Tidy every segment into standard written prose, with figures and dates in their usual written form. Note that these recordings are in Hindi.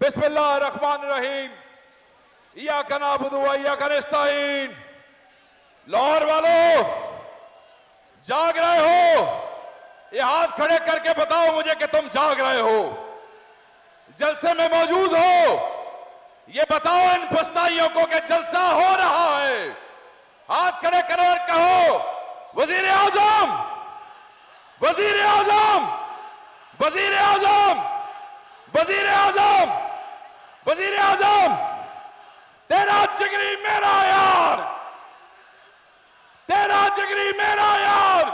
बिस्मिल्लाहिर्रहमानिर्रहीम। इय्याका नअबुदु व इय्याका नस्तईन। लाहौर वालों, जाग रहे हो? ये हाथ खड़े करके बताओ मुझे कि तुम जाग रहे हो, जलसे में मौजूद हो। ये बताओ इन फस्ताइयों को कि जलसा हो रहा है। हाथ खड़े करो और कहो, वजीर आजम, वजीर आजम, वजीर आजम, वजीर आजम, वजीर आजम, तेरा जिगरी मेरा यार, तेरा जिगरी मेरा यार,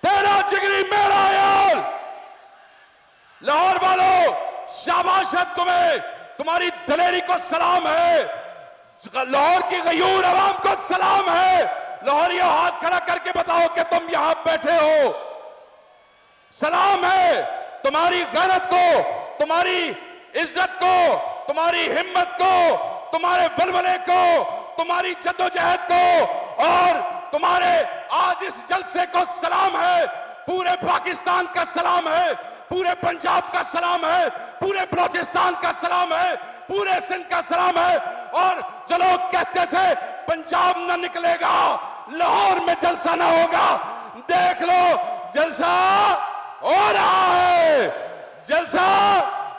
तेरा जिगरी मेरा यार। लाहौर वालों, शाबाश है तुम्हें, तुम्हारी दलेरी को सलाम है। लाहौर की गयूर आवाम को सलाम है। लाहौरियों, हाथ खड़ा करके बताओ कि तुम यहां बैठे हो। सलाम है तुम्हारी गैरत को, तुम्हारी इज्जत को, तुम्हारी हिम्मत को, तुम्हारे बलबले को, तुम्हारी जद्दोजहद को, और तुम्हारे आज इस जलसे को सलाम है। पूरे पाकिस्तान का सलाम है, पूरे पंजाब का सलाम है, पूरे बलोचिस्तान का सलाम है, पूरे सिंध का सलाम है। और जो लोग कहते थे पंजाब न निकलेगा, लाहौर में जलसा ना होगा, देख लो जलसा हो रहा है, जलसा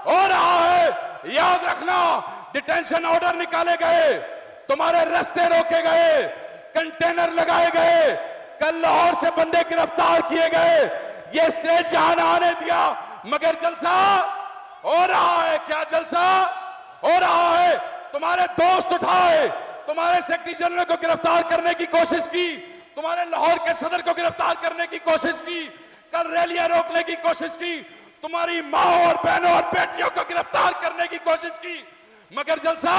हो रहा है। याद रखना, डिटेंशन ऑर्डर निकाले गए, तुम्हारे रास्ते रोके गए, कंटेनर लगाए गए, कल लाहौर से बंदे गिरफ्तार किए गए। ये स्टेज यहां ना आने दिया, मगर जलसा हो रहा है। क्या जलसा हो रहा है? तुम्हारे दोस्त उठाए, तुम्हारे सेक्रेटरी जनरल को गिरफ्तार करने की कोशिश की, तुम्हारे लाहौर के सदर को गिरफ्तार करने की कोशिश की, कल रैलियां रोकने की कोशिश की, तुम्हारी माँ और बहनों और बेटियों को गिरफ्तार करने की कोशिश की, मगर जलसा,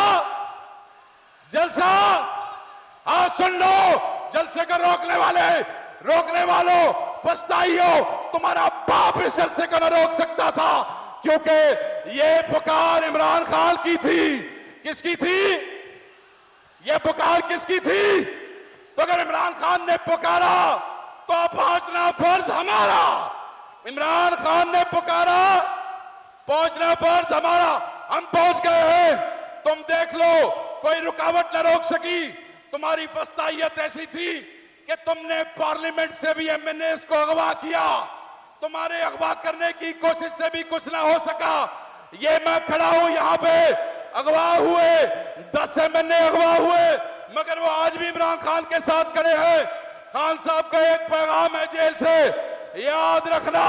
जलसा, आज सुन लो, जलसे को रोकने वाले, रोकने वालों, पछताइयो, तुम्हारा बाप इस जलसे को न रोक सकता था, क्योंकि ये पुकार इमरान खान की थी। किसकी थी? ये पुकार किसकी थी? तो अगर इमरान खान ने पुकारा तो पहुंचना फर्ज हमारा। इमरान खान ने पुकारा, पहुंचना फर्ज हमारा। हम पहुंच गए हैं। तुम देख लो, कोई रुकावट न रोक सकी। तुम्हारी फस्तायत ऐसी थी कि तुमने पार्लियामेंट से भी एमएनएस को अगवा किया। तुम्हारे अगवा करने की कोशिश से भी कुछ ना हो सका। ये मैं खड़ा हूं यहां पे, अगवा हुए 10 एमएनए अगवा हुए, मगर वो आज भी इमरान खान के साथ खड़े हैं। खान साहब का एक पैगाम है जेल से, याद रखना,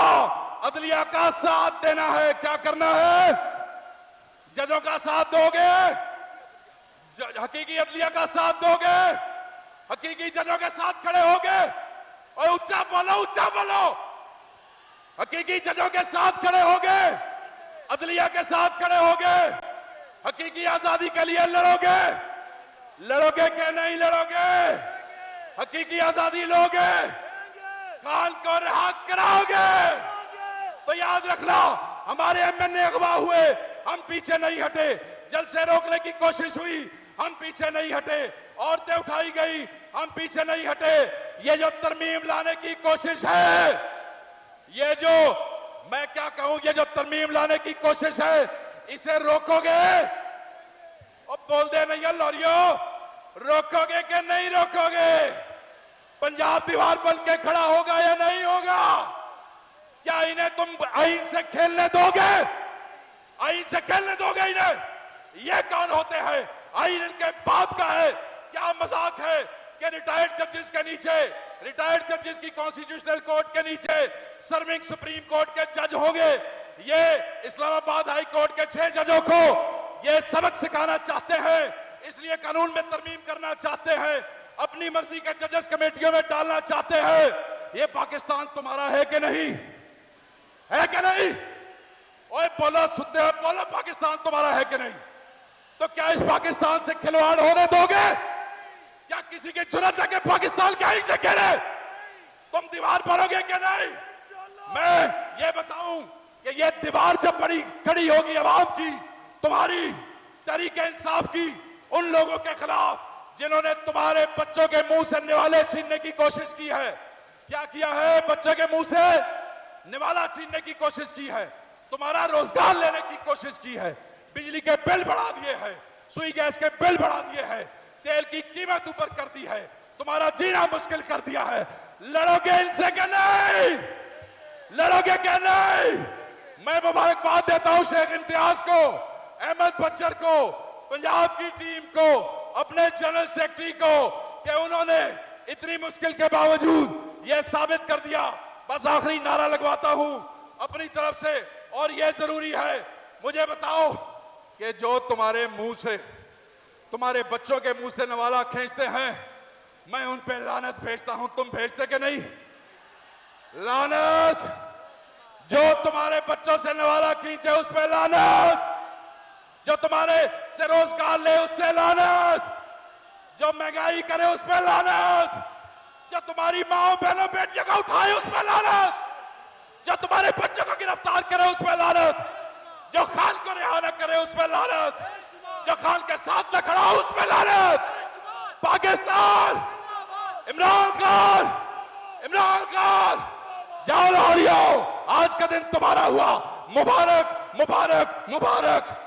अदलिया का साथ देना है। क्या करना है? जजों का साथ दोगे, हकीकी अदलिया का साथ दोगे, हकीकी जजों के साथ खड़े होगे। और ऊंचा बोलो, ऊंचा बोलो, हकीकी जजों के साथ खड़े होगे, अदलिया के साथ खड़े होगे, हकीकी आजादी के लिए लड़ोगे। लड़ोगे कि नहीं लड़ोगे? हकीकी आजादी लोगे, खान को रिहा कराओगे। तो याद रखना, हमारे एमएनए अगवा हुए, हम पीछे नहीं हटे। जलसे रोकने की कोशिश हुई, हम पीछे नहीं हटे। औरतें उठाई गई, हम पीछे नहीं हटे। ये जो तरमीम लाने की कोशिश है, ये जो मैं क्या कहूं, ये जो तरमीम लाने की कोशिश है, इसे रोकोगे? और बोल दे नहीं लॉरियो, रोकोगे कि नहीं रोकोगे? पंजाब दीवार बन के खड़ा होगा या नहीं होगा? क्या इन्हें तुम आईन से खेलने दोगे? आईन से खेलने दोगे इन्हें? ये कौन होते हैं? आईन इनके बाप का है। क्या मजाक है कि रिटायर्ड जजेस के नीचे, रिटायर्ड जजेस की कॉन्स्टिट्यूशनल कोर्ट के नीचे सर्विंग सुप्रीम कोर्ट के जज होंगे। ये इस्लामाबाद हाई कोर्ट के 6 जजों को ये सबक सिखाना चाहते हैं, इसलिए कानून में तरमीम करना चाहते हैं, अपनी मर्जी के जजेस कमेटियों में डालना चाहते हैं। ये पाकिस्तान तुम्हारा है कि नहीं? है कि नहीं? ओए बोलो, सुनते हो? बोलो, पाकिस्तान तुम्हारा है कि नहीं? तो क्या इस पाकिस्तान से खिलवाड़ होने दोगे? क्या किसी की जुर्रत है कि पाकिस्तान कहीं से खेले? तुम दीवार भरोगे कि नहीं? मैं ये बताऊं कि ये दीवार जब बड़ी खड़ी होगी आवाम की, तुम्हारी तहरीक इंसाफ की, उन लोगों के खिलाफ जिन्होंने तुम्हारे बच्चों के मुंह से निवाले छीनने की कोशिश की है। क्या किया है? बच्चों के मुंह से निवाला छीनने की कोशिश की है। तुम्हारा रोजगार लेने की कोशिश की है, बिजली के बिल बढ़ा दिए हैं, सुई गैस के बिल बढ़ा दिए हैं, तेल की कीमत ऊपर कर दी है, तुम्हारा जीना मुश्किल कर दिया है। लड़ोगे इनसे क्या नहीं? लड़ोगे क्या नहीं? मैं मुबारकबाद देता हूं शेख इम्तियाज को, अहमद बच्चर को, पंजाब की टीम को, अपने जनरल सेक्रेटरी को कि उन्होंने इतनी मुश्किल के बावजूद यह साबित कर दिया। बस आखिरी नारा लगवाता हूं अपनी तरफ से, और यह जरूरी है, मुझे बताओ कि जो तुम्हारे मुंह से, तुम्हारे बच्चों के मुंह से नवाला खींचते हैं, मैं उन पे लानत भेजता हूं, तुम भेजते कि नहीं? लानत। जो तुम्हारे बच्चों से नवाला खींचे उस पे लानत, जो तुम्हारे से रोजगार ले उससे लानत, जो महंगाई करे उस पे लानत, जो तुम्हारी माओ बहनों बेटियों को उठाए उस पे लानत, जो तुम्हारे बच्चों को गिरफ्तार करे उस पे लानत, जो खान को रिहा न करे उस पे लानत, जो खान के साथ न खड़ा उस पे लानत। पाकिस्तान, इमरान खान, इमरान खान, जाओ लाहौरियों, आज का दिन तुम्हारा हुआ। मुबारक मुबारक मुबारक।